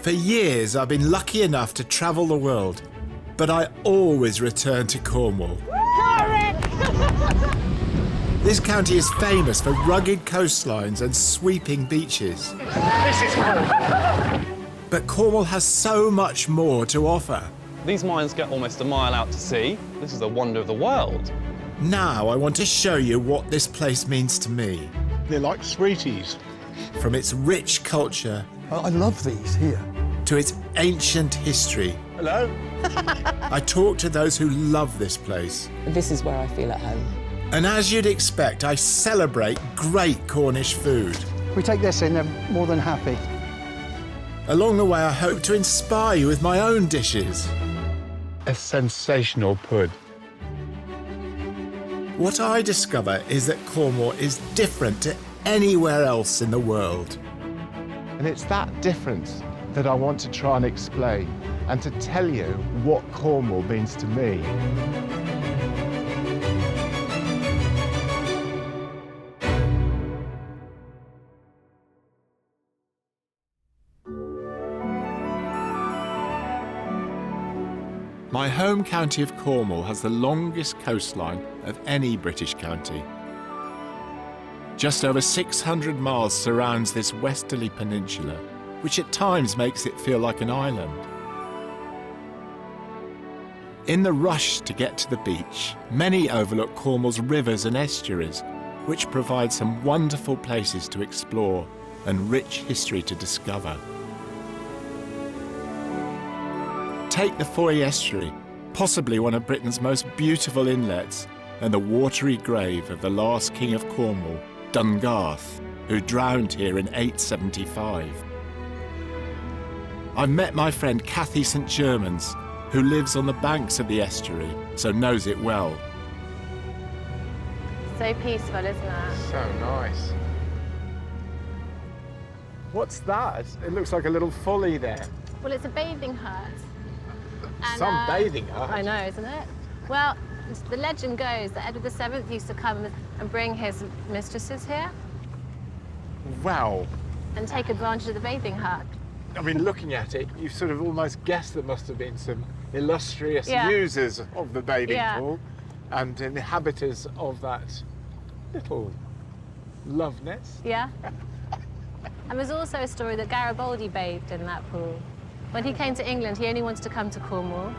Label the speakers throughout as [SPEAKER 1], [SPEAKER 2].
[SPEAKER 1] For years, I've been lucky enough to travel the world, but I always return to Cornwall. This county is famous for rugged coastlines and sweeping beaches.
[SPEAKER 2] This is cool.
[SPEAKER 1] But Cornwall has so much more to offer.
[SPEAKER 3] These mines get almost a mile out to sea. This is the wonder of the world.
[SPEAKER 1] Now I want to show you what this place means to me.
[SPEAKER 2] They're like sweeties.
[SPEAKER 1] From its rich culture
[SPEAKER 4] I love these here.
[SPEAKER 1] to its ancient history.
[SPEAKER 2] Hello?
[SPEAKER 1] I talk to those who love this place.
[SPEAKER 5] This is where I feel at home.
[SPEAKER 1] And as you'd expect, I celebrate great Cornish food.
[SPEAKER 4] We take this in, they're more than happy.
[SPEAKER 1] Along the way, I hope to inspire you with my own dishes.
[SPEAKER 2] A sensational pud.
[SPEAKER 1] What I discover is that Cornwall is different to anywhere else in the world.
[SPEAKER 2] And it's that difference that I want to try and explain and to tell you what Cornwall means to me.
[SPEAKER 1] My home county of Cornwall has the longest coastline of any British county. Just over 600 miles surrounds this westerly peninsula, which at times makes it feel like an island. In the rush to get to the beach, many overlook Cornwall's rivers and estuaries, which provide some wonderful places to explore and rich history to discover. Take the Foy Estuary, possibly one of Britain's most beautiful inlets, and the watery grave of the last king of Cornwall, Dungarth, who drowned here in 875. I've met my friend Cathy St Germans, who lives on the banks of the estuary, so knows it well.
[SPEAKER 6] So peaceful, isn't it?
[SPEAKER 2] So nice. What's that? It looks like a little folly there.
[SPEAKER 6] Well, it's a bathing hut. And,
[SPEAKER 2] Some bathing hut.
[SPEAKER 6] I know, isn't it? Well, the legend goes that Edward VII used to come and bring his mistresses here
[SPEAKER 2] Wow.
[SPEAKER 6] and take advantage of the bathing hut.
[SPEAKER 2] I mean, looking at it, you sort of almost guess there must have been some illustrious
[SPEAKER 6] Yeah.
[SPEAKER 2] users of the bathing
[SPEAKER 6] Yeah.
[SPEAKER 2] pool and inhabitants of that little love nest.
[SPEAKER 6] Yeah. And there's also a story that Garibaldi bathed in that pool. When he came to England, he only wanted to come to Cornwall.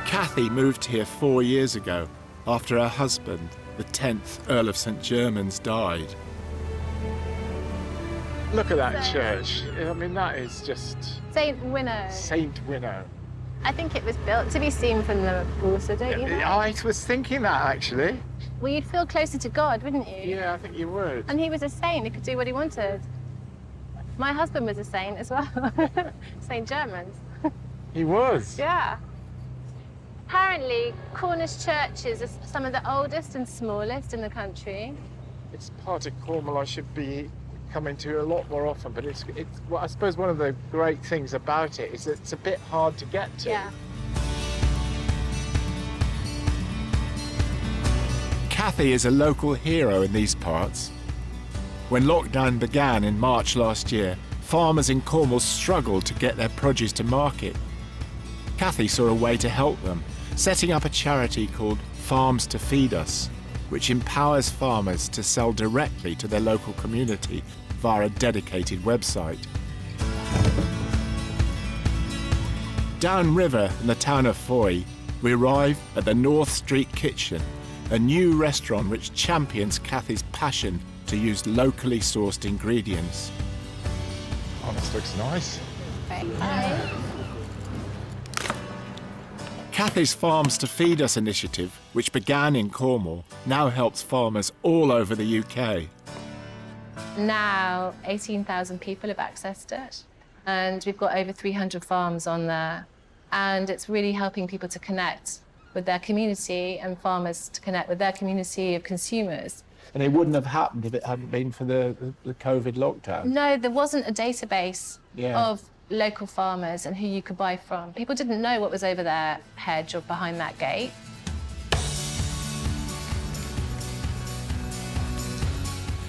[SPEAKER 1] Cathy moved here 4 years ago after her husband, the 10th Earl of St Germans, died.
[SPEAKER 2] Look at that church. I mean, that is just
[SPEAKER 6] St Winnow.
[SPEAKER 2] Saint Winnow.
[SPEAKER 6] I think it was built to be seen from the water, don't you know?
[SPEAKER 2] I was thinking that, actually.
[SPEAKER 6] Well, you'd feel closer to God, wouldn't you?
[SPEAKER 2] Yeah, I think you would.
[SPEAKER 6] And he was a saint. He could do what he wanted. My husband was a saint as well. St Germans.
[SPEAKER 2] He was.
[SPEAKER 6] Yeah. Apparently, Cornish churches are some of the oldest and smallest in the country.
[SPEAKER 2] It's part of Cornwall I should be coming to a lot more often, but it's well, I suppose one of the great things about it is that it's a bit hard to get to.
[SPEAKER 6] Yeah.
[SPEAKER 1] Cathy is a local hero in these parts. When lockdown began in March last year, farmers in Cornwall struggled to get their produce to market. Cathy saw a way to help them, setting up a charity called Farms to Feed Us, which empowers farmers to sell directly to their local community via a dedicated website. Downriver in the town of Foy, we arrive at the North Street Kitchen, a new restaurant which champions Cathy's passion to use locally sourced ingredients.
[SPEAKER 2] Oh, this looks nice.
[SPEAKER 6] Hi.
[SPEAKER 1] Cathy's Farms to Feed Us initiative, which began in Cornwall, now helps farmers all over the UK.
[SPEAKER 6] Now, 18,000 people have accessed it, and we've got over 300 farms on there. And it's really helping people to connect with their community and farmers to connect with their community of consumers.
[SPEAKER 2] And it wouldn't have happened if it hadn't been for the COVID lockdown.
[SPEAKER 6] No, there wasn't a database
[SPEAKER 2] Yeah.
[SPEAKER 6] of local farmers and who you could buy from. People didn't know what was over their hedge or behind that gate.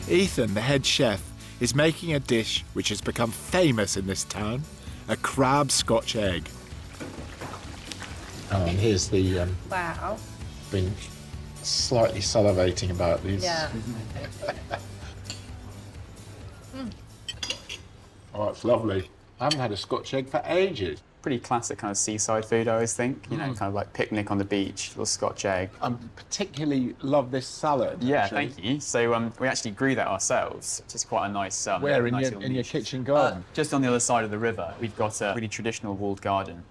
[SPEAKER 1] Ethan, the head chef, is making a dish which has become famous in this town, a crab Scotch egg. Oh, and here's the...
[SPEAKER 6] Wow.
[SPEAKER 1] been slightly salivating about these.
[SPEAKER 6] Yeah.
[SPEAKER 1] Oh, it's lovely. I haven't had a Scotch egg for ages.
[SPEAKER 5] Pretty classic kind of seaside food, I always think. You know, kind of like picnic on the beach, little Scotch egg.
[SPEAKER 1] I particularly love this salad.
[SPEAKER 5] Yeah,
[SPEAKER 1] actually.
[SPEAKER 5] thank you. So we actually grew that ourselves, which is quite a nice...
[SPEAKER 1] Where, in
[SPEAKER 5] nice
[SPEAKER 1] your
[SPEAKER 5] little niche.
[SPEAKER 1] kitchen garden?
[SPEAKER 5] Just on the other side of the river. We've got a really traditional walled garden.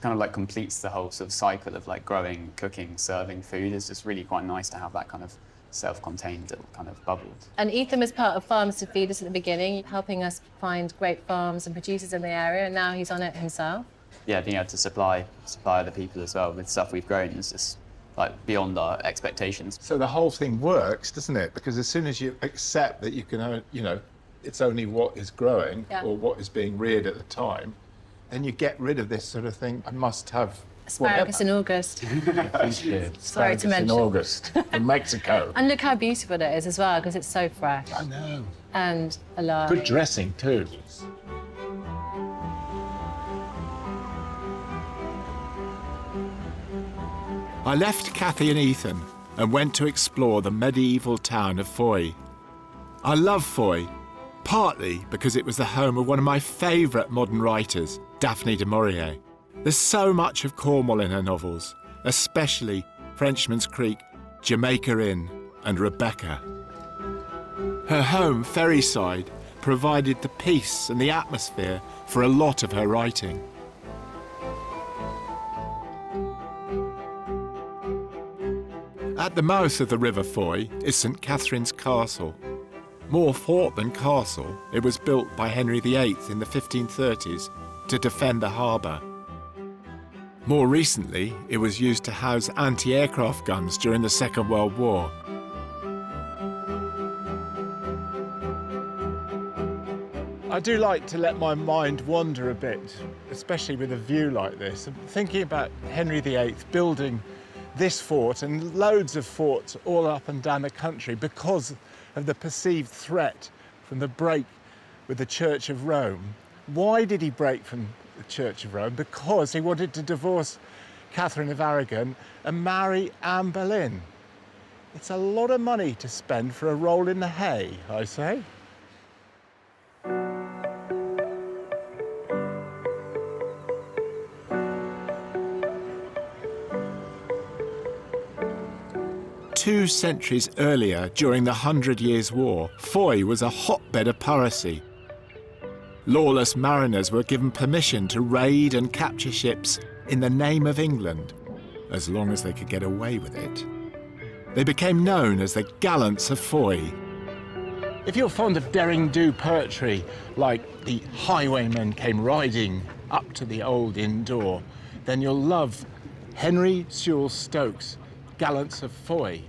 [SPEAKER 5] Kind of like completes the whole sort of cycle of like growing, cooking, serving food. It's just really quite nice to have that kind of self-contained little kind of bubble.
[SPEAKER 6] And Ethan was part of Farmers to Feed Us at the beginning, helping us find great farms and producers in the area, and now he's on it himself.
[SPEAKER 5] Yeah, being able to supply other people as well with stuff we've grown is just like beyond our expectations.
[SPEAKER 1] So the whole thing works, doesn't it? Because as soon as you accept that you can, you know, it's only what is growing or what is being reared at the time, then you get rid of this sort of thing. I must have
[SPEAKER 6] Asparagus in August. Sorry to mention.
[SPEAKER 1] In August, in Mexico.
[SPEAKER 6] And look how beautiful it is as well, because it's so fresh.
[SPEAKER 1] I know.
[SPEAKER 6] And alive.
[SPEAKER 1] Good dressing too. I left Kathy and Ethan and went to explore the medieval town of Foy. I love Foy, partly because it was the home of one of my favourite modern writers, Daphne du Maurier. There's so much of Cornwall in her novels, especially Frenchman's Creek, Jamaica Inn and Rebecca. Her home, Ferryside, provided the peace and the atmosphere for a lot of her writing. At the mouth of the River Foy is St Catherine's Castle. More fort than castle, it was built by Henry VIII in the 1530s to defend the harbour. More recently, it was used to house anti-aircraft guns during the Second World War. I do like to let my mind wander a bit, especially with a view like this. I'm thinking about Henry VIII building this fort and loads of forts all up and down the country because of the perceived threat from the break with the Church of Rome. Why did he break from the Church of Rome? Because he wanted to divorce Catherine of Aragon and marry Anne Boleyn. It's a lot of money to spend for a roll in the hay, I say. Two centuries earlier, during the 100 Years' War, Foy was a hotbed of piracy. Lawless mariners were given permission to raid and capture ships in the name of England, as long as they could get away with it. They became known as the Gallants of Foy. If you're fond of derring-do poetry, like the highwaymen came riding up to the old inn door, then you'll love Henry Sewell Stokes' Gallants of Foy.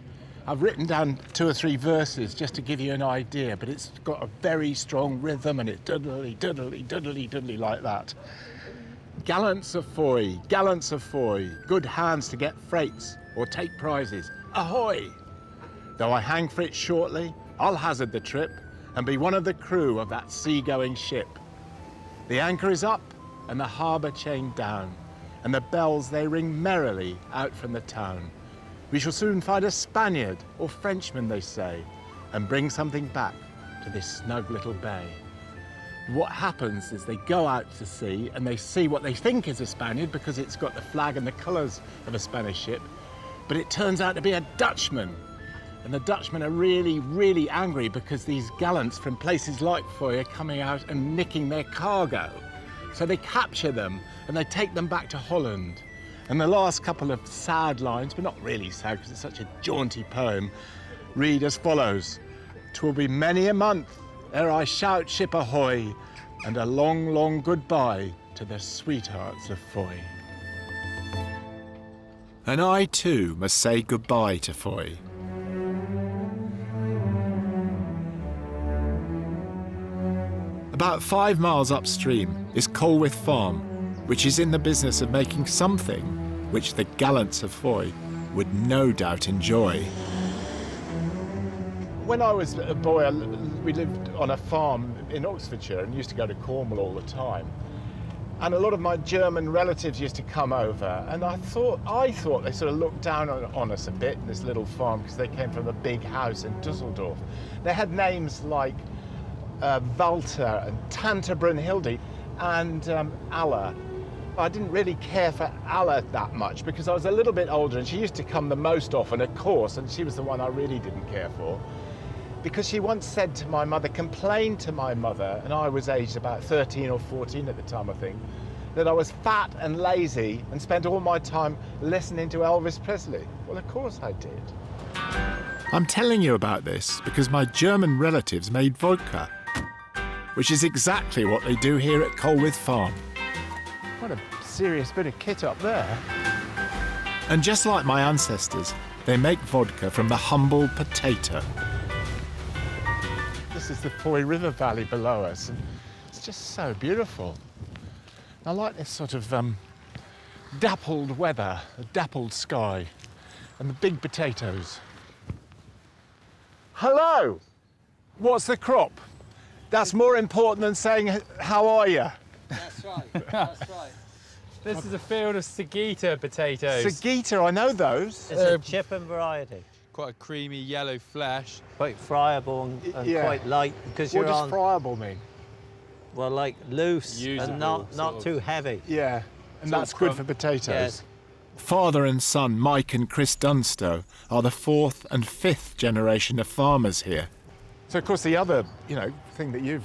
[SPEAKER 1] I've written down 2 or 3 verses just to give you an idea, but it's got a very strong rhythm and it diddly, diddly, diddly, diddly like that. Gallants of Foy, good hands to get freights or take prizes, ahoy! Though I hang for it shortly, I'll hazard the trip and be one of the crew of that sea-going ship. The anchor is up and the harbour chained down, and the bells they ring merrily out from the town. We shall soon find a Spaniard or Frenchman, they say, and bring something back to this snug little bay. What happens is they go out to sea and they see what they think is a Spaniard because it's got the flag and the colours of a Spanish ship, but it turns out to be a Dutchman. And the Dutchmen are really, really angry because these gallants from places like Foy are coming out and nicking their cargo. So they capture them and they take them back to Holland. And the last couple of sad lines, but not really sad because it's such a jaunty poem, read as follows. "'Twill be many a month ere I shout ship ahoy, and a long, long goodbye to the sweethearts of Foy." And I too must say goodbye to Foy. About 5 miles upstream is Colwith Farm, which is in the business of making something which the Gallants of Foy would no doubt enjoy.
[SPEAKER 2] When I was a boy, we lived on a farm in Oxfordshire and used to go to Cornwall all the time. And a lot of my German relatives used to come over, and I thought they sort of looked down on us a bit in this little farm because they came from a big house in Dusseldorf. They had names like Walter and Tante Brunhilde and Alla. I didn't really care for Alla that much because I was a little bit older, and she used to come the most often, of course, and she was the one I really didn't care for. Because she once said to my mother, complained to my mother, and I was aged about 13 or 14 at the time, I think, that I was fat and lazy and spent all my time listening to Elvis Presley. Well, of course I did.
[SPEAKER 1] I'm telling you about this because my German relatives made vodka, which is exactly what they do here at Colwith Farm.
[SPEAKER 2] What a serious bit of kit up there.
[SPEAKER 1] And just like my ancestors, they make vodka from the humble potato.
[SPEAKER 2] This is the Foy River Valley below us, and it's just so beautiful. I like this sort of dappled weather, a dappled sky, and the big potatoes. Hello! What's the crop? That's more important than saying, how are you?
[SPEAKER 7] That's right, that's right. This is a field of Sagita potatoes.
[SPEAKER 2] Sagita, I know those.
[SPEAKER 8] It's a chipping variety.
[SPEAKER 7] Quite a creamy yellow flesh.
[SPEAKER 8] Quite friable and
[SPEAKER 2] Yeah.
[SPEAKER 8] quite light because
[SPEAKER 2] What
[SPEAKER 8] you're
[SPEAKER 2] does
[SPEAKER 8] on,
[SPEAKER 2] friable mean?
[SPEAKER 8] well, like loose
[SPEAKER 7] Usable,
[SPEAKER 8] and not
[SPEAKER 7] sort of.
[SPEAKER 8] too heavy.
[SPEAKER 2] Yeah, and that's good for potatoes.
[SPEAKER 8] Yes.
[SPEAKER 1] Father and son Mike and Chris Dunstow are the 4th and 5th generation of farmers here.
[SPEAKER 2] So, of course, the other, thing that you've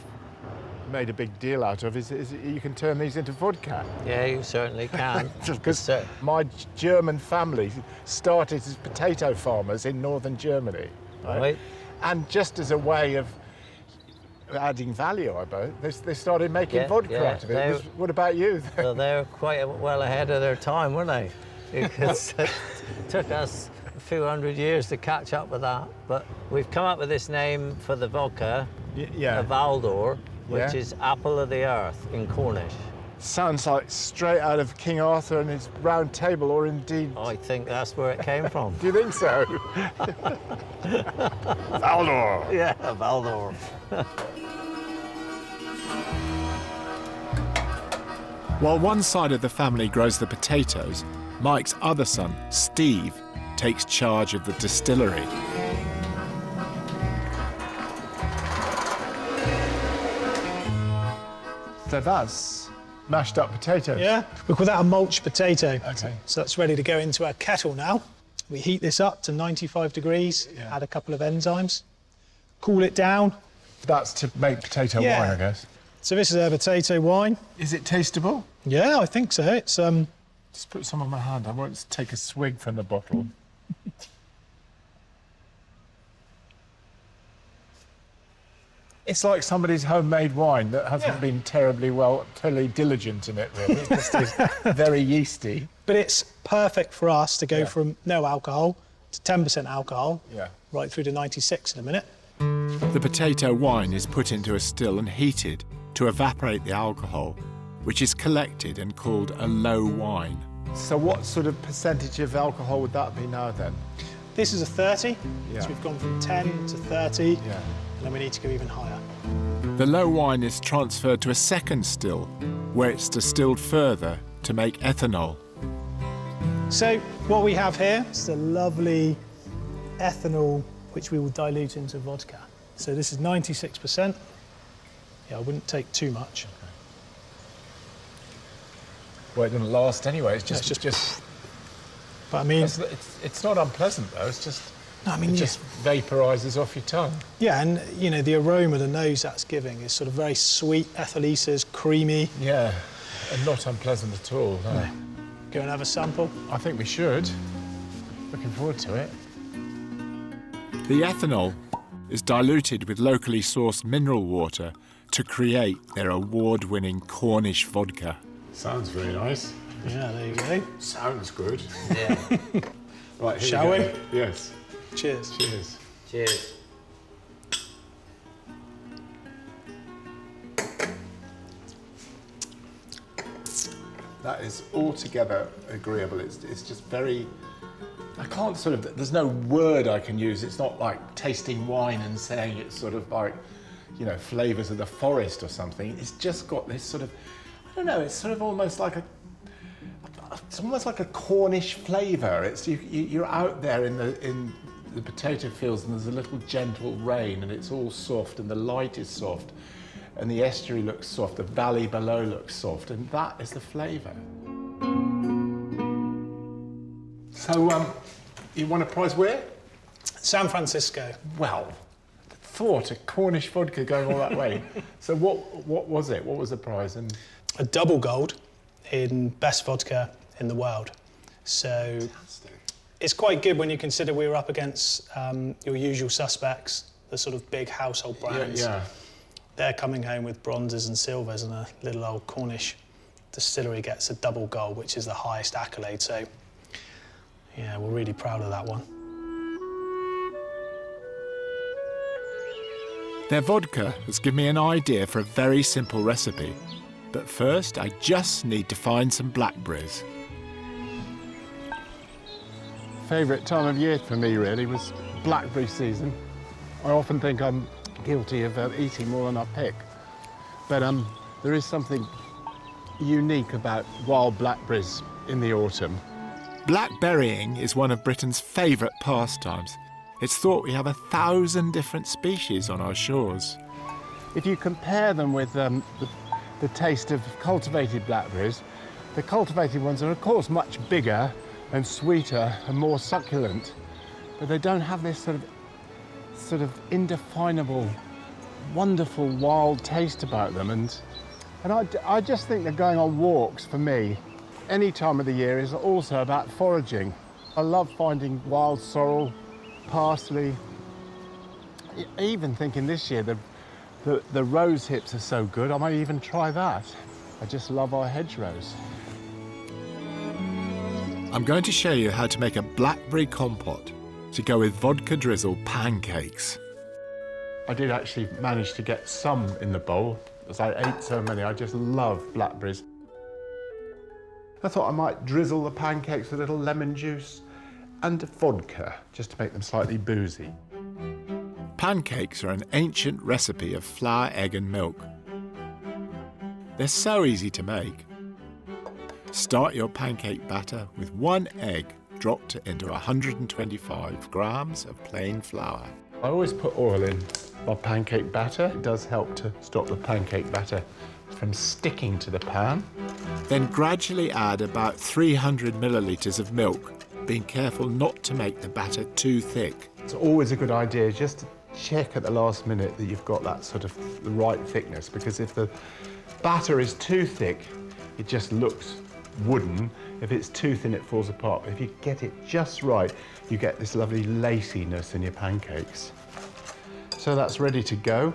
[SPEAKER 2] made a big deal out of is you can turn these into vodka.
[SPEAKER 8] Yeah, you certainly can.
[SPEAKER 2] Because
[SPEAKER 8] So-
[SPEAKER 2] my German family started as potato farmers in northern Germany.
[SPEAKER 8] Right.
[SPEAKER 2] And just as a way of adding value, I bet, they started making
[SPEAKER 8] Yeah,
[SPEAKER 2] vodka
[SPEAKER 8] yeah,
[SPEAKER 2] out of it. What about you?
[SPEAKER 8] So they're quite well ahead of their time, weren't they? Because it took us a few hundred years to catch up with that. But we've come up with this name for the vodka,
[SPEAKER 2] Yeah.
[SPEAKER 8] Valdor, which
[SPEAKER 2] Yeah.
[SPEAKER 8] is apple of the earth in Cornish.
[SPEAKER 2] Sounds like straight out of King Arthur and his round table, or indeed...
[SPEAKER 8] I think that's where it came from.
[SPEAKER 2] Do you think so? Valdor!
[SPEAKER 8] Yeah, Valdor.
[SPEAKER 1] While one side of the family grows the potatoes, Mike's other son, Steve, takes charge of the distillery.
[SPEAKER 2] So that's mashed up potatoes.
[SPEAKER 4] Yeah, we call that a mulch potato.
[SPEAKER 2] Okay.
[SPEAKER 4] So that's ready to go into our kettle now. We heat this up to 95 degrees,
[SPEAKER 2] Yeah.
[SPEAKER 4] add a couple of enzymes, cool it down.
[SPEAKER 2] That's to make potato
[SPEAKER 4] Yeah.
[SPEAKER 2] wine, I guess.
[SPEAKER 4] So this is our potato wine.
[SPEAKER 2] Is it tasteable?
[SPEAKER 4] Yeah, I think so. It's
[SPEAKER 2] Just put some on my hand. I won't take a swig from the bottle. It's like somebody's homemade wine that hasn't been terribly diligent in it, really. It just is very yeasty.
[SPEAKER 4] but it's perfect for us to go
[SPEAKER 2] Yeah.
[SPEAKER 4] from no alcohol to 10% alcohol,
[SPEAKER 2] Yeah.
[SPEAKER 4] right through to 96 in a minute.
[SPEAKER 1] The potato wine is put into a still and heated to evaporate the alcohol, which is collected and called a low wine.
[SPEAKER 2] So what sort of percentage of alcohol would that be now, then?
[SPEAKER 4] This is a 30,
[SPEAKER 2] Yeah.
[SPEAKER 4] so we've gone from 10 to 30,
[SPEAKER 2] Yeah.
[SPEAKER 4] and then we need to go even higher.
[SPEAKER 1] The low wine is transferred to a second still, where it's distilled further to make ethanol.
[SPEAKER 4] So what we have here is a lovely ethanol, which we will dilute into vodka. So this is 96%. Yeah, I wouldn't take too much.
[SPEAKER 2] Well, it doesn't last anyway. It's
[SPEAKER 4] No,
[SPEAKER 2] just,
[SPEAKER 4] it's just- But I mean,
[SPEAKER 2] it's not unpleasant though. It's just
[SPEAKER 4] I mean,
[SPEAKER 2] it
[SPEAKER 4] yeah.
[SPEAKER 2] just vaporizes off your tongue.
[SPEAKER 4] Yeah, and you know, the aroma, the nose that's giving is sort of very sweet, ethyl ethers, creamy.
[SPEAKER 2] Yeah, and not unpleasant at all. No.
[SPEAKER 4] Go and have a sample.
[SPEAKER 2] I think we should. Looking forward to it.
[SPEAKER 1] The ethanol is diluted with locally sourced mineral water to create their award-winning Cornish vodka.
[SPEAKER 2] Sounds very nice.
[SPEAKER 4] Yeah, there you go.
[SPEAKER 2] Sounds good.
[SPEAKER 8] Yeah.
[SPEAKER 2] Right, here
[SPEAKER 4] Shall
[SPEAKER 2] we?
[SPEAKER 4] we?
[SPEAKER 2] Go. Yes.
[SPEAKER 4] Cheers.
[SPEAKER 2] Cheers.
[SPEAKER 8] Cheers.
[SPEAKER 2] That is altogether agreeable. It's just very I can't sort of, there's no word I can use. It's not like tasting wine and saying it's sort of like, you know, flavours of the forest or something. It's just got this sort of, I don't know, it's sort of almost like it's almost like a Cornish flavour. It's you're out there in the potato fields and there's a little gentle rain and it's all soft and the light is soft and the estuary looks soft, the valley below looks soft, and that is the flavour. So, you won a prize where?
[SPEAKER 4] San Francisco.
[SPEAKER 2] Well, thought a Cornish vodka going all that way. So what was it? What was the prize? And
[SPEAKER 4] A double gold in best vodka in the world. So
[SPEAKER 2] fantastic.
[SPEAKER 4] it's quite good when you consider we were up against your usual suspects, the sort of big household brands.
[SPEAKER 2] Yeah.
[SPEAKER 4] They're coming home with bronzes and silvers, and a little old Cornish distillery gets a double gold, which is the highest accolade. So, yeah, we're really proud of that one.
[SPEAKER 1] Their vodka has given me an idea for a very simple recipe. But first, I just need to find some blackberries.
[SPEAKER 2] Favourite time of year for me, really, was blackberry season. I often think I'm guilty of eating more than I pick. But there is something unique about wild blackberries in the autumn.
[SPEAKER 1] Blackberrying is one of Britain's favourite pastimes. It's thought we have 1,000 different species on our shores.
[SPEAKER 2] If you compare them with the taste of cultivated blackberries, the cultivated ones are, of course, much bigger and sweeter and more succulent, but they don't have this sort of indefinable, wonderful, wild taste about them. And I just think that going on walks, for me, any time of the year is also about foraging. I love finding wild sorrel, parsley. Even thinking this year the rose hips are so good, I might even try that. I just love our hedgerows.
[SPEAKER 1] I'm going to show you how to make a blackberry compote to go with vodka drizzle pancakes.
[SPEAKER 2] I did actually manage to get some in the bowl, as I ate so many. I just love blackberries. I thought I might drizzle the pancakes with a little lemon juice and vodka, just to make them slightly boozy.
[SPEAKER 1] Pancakes are an ancient recipe of flour, egg and milk. They're so easy to make. Start your pancake batter with 1 egg dropped into 125 grams of plain flour.
[SPEAKER 2] I always put oil in my pancake batter. It does help to stop the pancake batter from sticking to the pan.
[SPEAKER 1] Then gradually add about 300 millilitres of milk, being careful not to make the batter too thick.
[SPEAKER 2] It's always a good idea just to check at the last minute that you've got that sort of the right thickness, because if the batter is too thick, it just looks wooden. If it's too thin, it falls apart. But if you get it just right, you get this lovely laciness in your pancakes. So that's ready to go.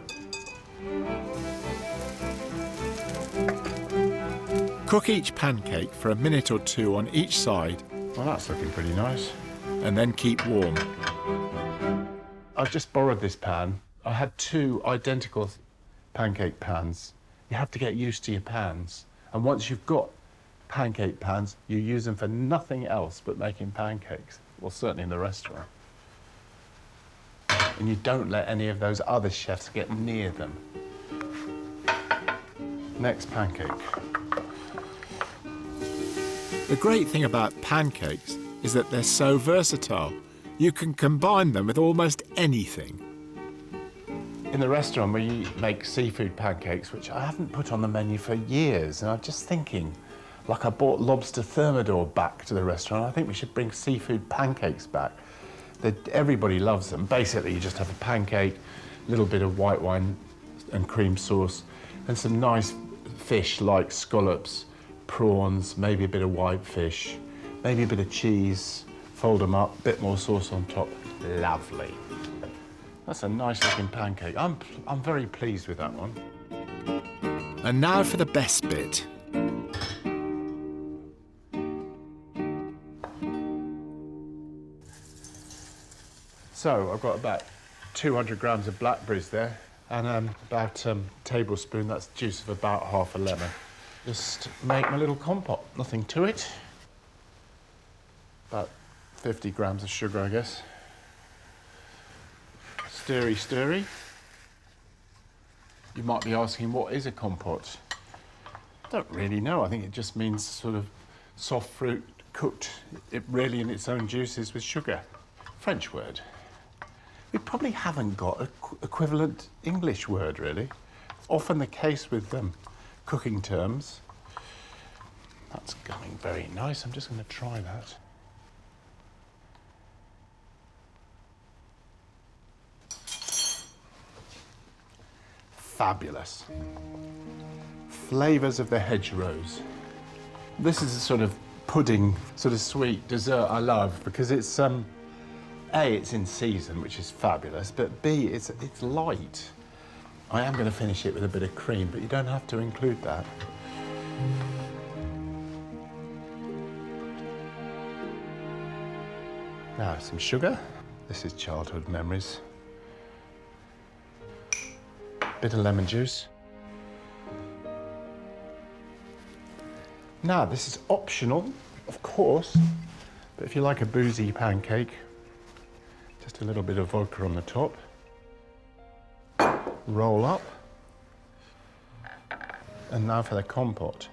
[SPEAKER 1] Cook each pancake for a minute or 2 on each side,
[SPEAKER 2] Well, that's looking pretty nice.
[SPEAKER 1] and then keep warm.
[SPEAKER 2] I've just borrowed this pan. I had 2 identical pancake pans. You have to get used to your pans. And once you've got pancake pans, you use them for nothing else but making pancakes. Well, certainly in the restaurant. And you don't let any of those other chefs get near them. Next pancake.
[SPEAKER 1] The great thing about pancakes is that they're so versatile. You can combine them with almost anything.
[SPEAKER 2] In the restaurant, we make seafood pancakes, which I haven't put on the menu for years. And I'm just thinking, like I bought lobster thermidor back to the restaurant, I think we should bring seafood pancakes back. Everybody loves them. Basically, you just have a pancake, a little bit of white wine and cream sauce, and some nice fish like scallops, prawns, maybe a bit of white fish, maybe a bit of cheese, fold them up, a bit more sauce on top. Lovely. That's a nice looking pancake. I'm very pleased with that one.
[SPEAKER 1] And now for the best bit.
[SPEAKER 2] So I've got about 200 grams of blackberries there, and about a tablespoon, that's juice of about half a lemon. Just make my little compote, nothing to it. About 50 grams of sugar, I guess. Stirry, stirry. You might be asking, what is a compote? I don't really know. I think it just means sort of soft fruit cooked really in its own juices with sugar. French word. We probably haven't got an equivalent English word, really. It's often the case with cooking terms. That's going very nice. I'm just going to try that. Fabulous. Flavours of the hedgerows. This is a sort of pudding, sort of sweet dessert I love because it's A, it's in season, which is fabulous, but B, it's light. I am going to finish it with a bit of cream, but you don't have to include that. Now, some sugar. This is childhood memories. Bit of lemon juice. Now, this is optional, of course, but if you like a boozy pancake, just a little bit of vodka on the top. Roll up. And now for the compote.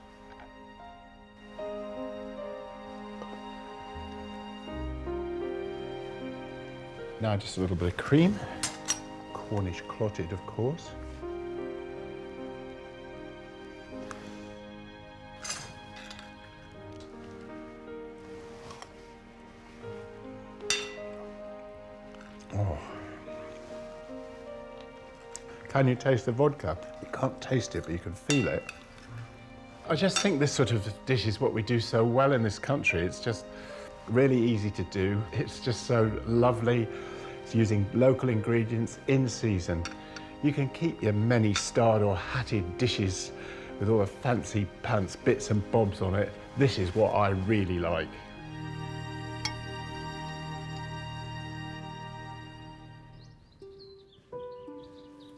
[SPEAKER 2] Now just a little bit of cream. Cornish clotted, of course. Oh. Can you taste the vodka? You can't taste it, but you can feel it. I just think this sort of dish is what we do so well in this country. It's just really easy to do. It's just so lovely. It's using local ingredients in season. You can keep your many starred or hatted dishes with all the fancy pants bits and bobs on it. This is what I really like.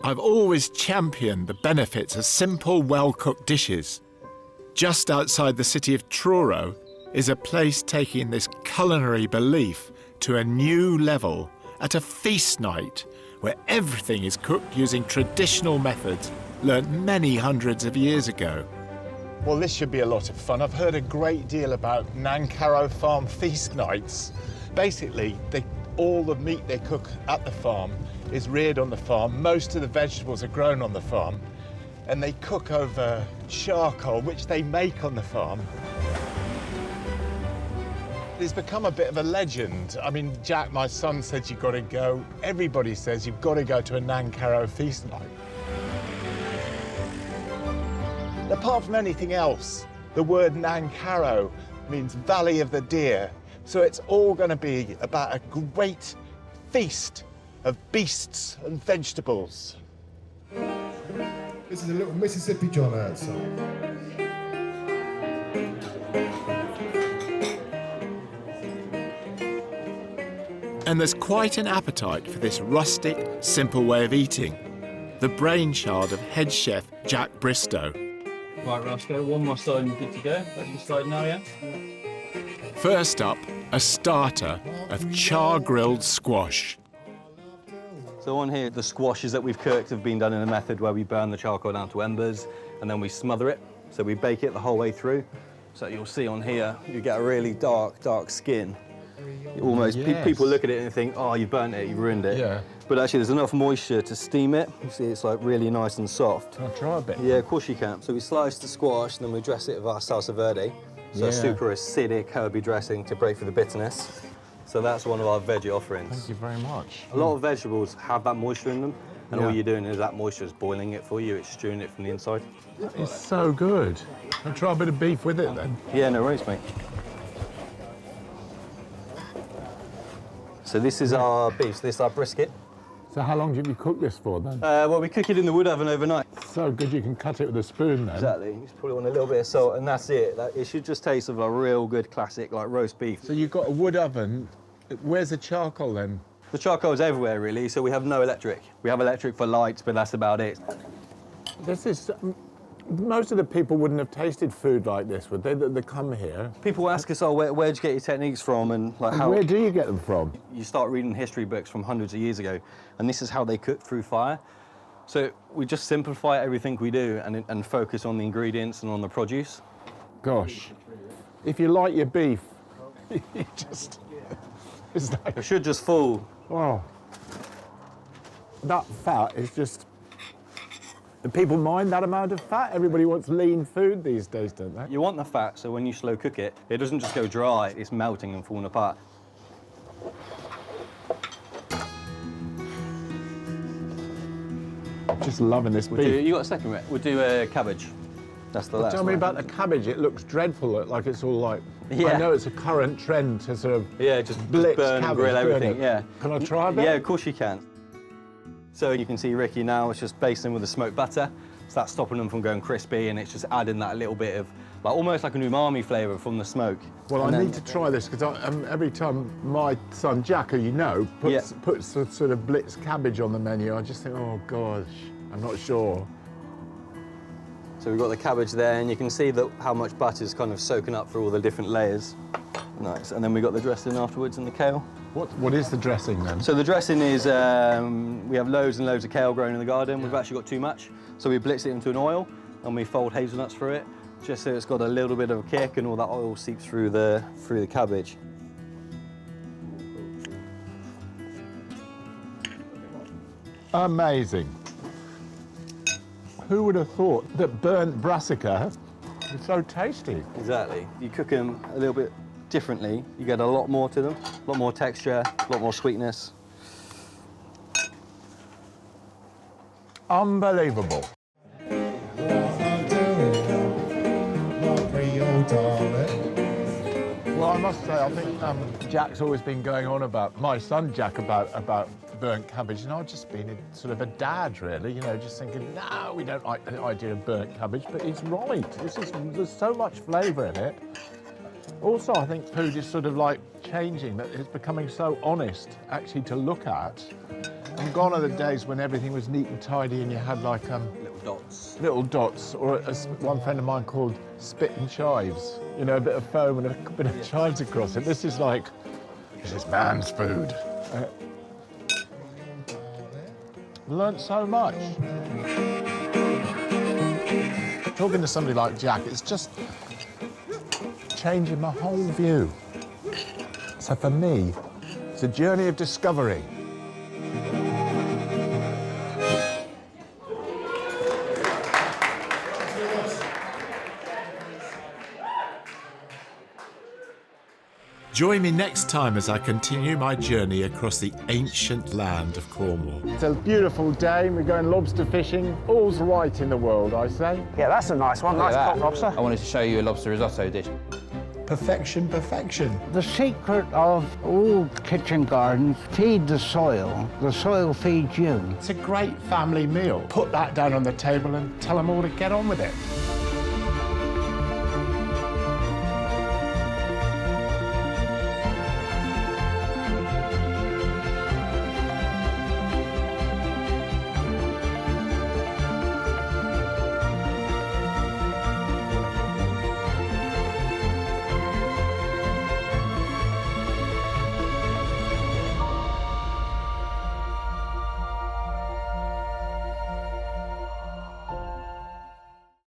[SPEAKER 1] I've always championed the benefits of simple, well-cooked dishes. Just outside the city of Truro is a place taking this culinary belief to a new level at a feast night where everything is cooked using traditional methods learnt many hundreds of years ago.
[SPEAKER 2] Well, this should be a lot of fun. I've heard a great deal about Nancarrow Farm feast nights. Basically, all the meat they cook at the farm is reared on the farm. Most of the vegetables are grown on the farm, and they cook over charcoal, which they make on the farm. It's become a bit of a legend. I mean, Jack, my son, said you've got to go. Everybody says you've got to go to a Nancarrow feast night. Apart from anything else, the word Nancarrow means Valley of the Deer. So it's all going to be about a great feast of beasts and vegetables.
[SPEAKER 9] This is a little Mississippi John Hurt song.
[SPEAKER 1] And there's quite an appetite for this rustic, simple way of eating. The brainchild of head chef Jack Bristow.
[SPEAKER 3] Right, Roscoe, one more side and you're good to go. That's your side now, yeah?
[SPEAKER 1] First up, a starter of char-grilled squash.
[SPEAKER 3] So on here, the squashes that we've cooked have been done in a method where we burn the charcoal down to embers and then we smother it. So we bake it the whole way through. So you'll see on here, you get a really dark skin. Almost,
[SPEAKER 2] Yes.
[SPEAKER 3] people look at it and think, oh, you burnt it, you ruined it.
[SPEAKER 2] Yeah.
[SPEAKER 3] But actually, there's enough moisture to steam it. You see, it's like really nice and soft.
[SPEAKER 2] Can I try a bit?
[SPEAKER 3] Yeah, of course you can. So we slice the squash, and then we dress it with our salsa verde. So a
[SPEAKER 2] Yeah.
[SPEAKER 3] super acidic, herby dressing to break through the bitterness. So that's one of our veggie offerings.
[SPEAKER 2] Thank you very much.
[SPEAKER 3] A lot of vegetables have that moisture in them, and all
[SPEAKER 2] Yeah.
[SPEAKER 3] you're doing is that moisture is boiling it for you. It's stewing it from the inside.
[SPEAKER 2] It's so good. Can I try a bit of beef with it then?
[SPEAKER 3] Yeah, no worries, mate. So this is our beef. So this is our brisket.
[SPEAKER 2] So how long did you cook this for then?
[SPEAKER 3] Well, we cook it in the wood oven overnight.
[SPEAKER 2] So good you can cut it with a spoon then.
[SPEAKER 3] Exactly. You just put it on a little bit of salt, and that's it. It should just taste of a real good classic, like roast beef.
[SPEAKER 2] So you've got a wood oven. Where's the charcoal then?
[SPEAKER 3] The charcoal is everywhere, really, so we have no electric. We have electric for lights, but that's about it.
[SPEAKER 2] This is Most of the people wouldn't have tasted food like this, would they, that they come here?
[SPEAKER 3] People ask us, oh, where'd you get your techniques from, and like how...
[SPEAKER 2] Where do you get them from?
[SPEAKER 3] You start reading history books from hundreds of years ago, and this is how they cook through fire. So we just simplify everything we do and focus on the ingredients and on the produce.
[SPEAKER 2] Gosh, if you like your beef, you just... It's like...
[SPEAKER 3] It should just fall.
[SPEAKER 2] Oh. That fat is just... Do people mind that amount of fat? Everybody wants lean food these days, don't they?
[SPEAKER 3] You want the fat, so when you slow cook it, it doesn't just go dry, it's melting and falling apart.
[SPEAKER 2] Just loving this beef.
[SPEAKER 3] You got a second, Rick? We'll do cabbage. That's the last
[SPEAKER 2] Tell me
[SPEAKER 3] one.
[SPEAKER 2] about the cabbage. It looks dreadful, like it's all like...
[SPEAKER 3] Yeah.
[SPEAKER 2] I know it's a current trend to sort of...
[SPEAKER 3] Yeah, just
[SPEAKER 2] blitz
[SPEAKER 3] burn and
[SPEAKER 2] cabbage,
[SPEAKER 3] grill
[SPEAKER 2] burn
[SPEAKER 3] everything,
[SPEAKER 2] it.
[SPEAKER 3] yeah.
[SPEAKER 2] Can I try a bit?
[SPEAKER 3] Yeah, of course you can. So you can see Ricky now, it's just basting with the smoked butter. So that's stopping them from going crispy, and it's just adding that little bit of, like almost like an umami flavour from the smoke.
[SPEAKER 2] Well,
[SPEAKER 3] And
[SPEAKER 2] I
[SPEAKER 3] then-
[SPEAKER 2] need to try this, because every time my son Jack, who you know, puts the sort of blitz cabbage on the menu, I just think, oh gosh, I'm not sure.
[SPEAKER 3] So we've got the cabbage there, and you can see that how much butter is kind of soaking up through all the different layers. Nice. And then we've got the dressing afterwards and the kale.
[SPEAKER 2] What is the dressing then?
[SPEAKER 3] So the dressing is, we have loads and loads of kale growing in the garden. We've actually got too much. So we blitz it into an oil, and we fold hazelnuts through it, just so it's got a little bit of a kick, and all that oil seeps through the cabbage.
[SPEAKER 2] Amazing. Who would have thought that burnt brassica is so tasty?
[SPEAKER 3] Exactly. You cook them a little bit differently. You get a lot more to them, a lot more texture, a lot more sweetness.
[SPEAKER 2] Unbelievable. Well, I must say, I think Jack's always been going on about, my son Jack, about burnt cabbage, and I've just been sort of a dad, really, you know, just thinking, no, we don't like the idea of burnt cabbage, but he's right. There's so much flavour in it. Also, I think food is sort of like changing, that it's becoming so honest, actually, to look at. And gone are the days when everything was neat and tidy and you had like little dots, or as one friend of mine called spit and chives. You know, a bit of foam and a bit of chives across it. This is like, this is man's food. Learned so much. Talking to somebody like Jack, it's just changing my whole view. So for me, it's a journey of discovery.
[SPEAKER 1] Join me next time as I continue my journey across the ancient land of Cornwall.
[SPEAKER 2] It's a beautiful day, we're going lobster fishing. All's right in the world, I say.
[SPEAKER 10] Yeah, that's a nice one. Nice cocked lobster.
[SPEAKER 11] I wanted to show you a lobster risotto dish.
[SPEAKER 2] Perfection, perfection.
[SPEAKER 10] The secret of all kitchen gardens, feed the soil feeds you.
[SPEAKER 2] It's a great family meal. Put that down on the table and tell them all to get on with it.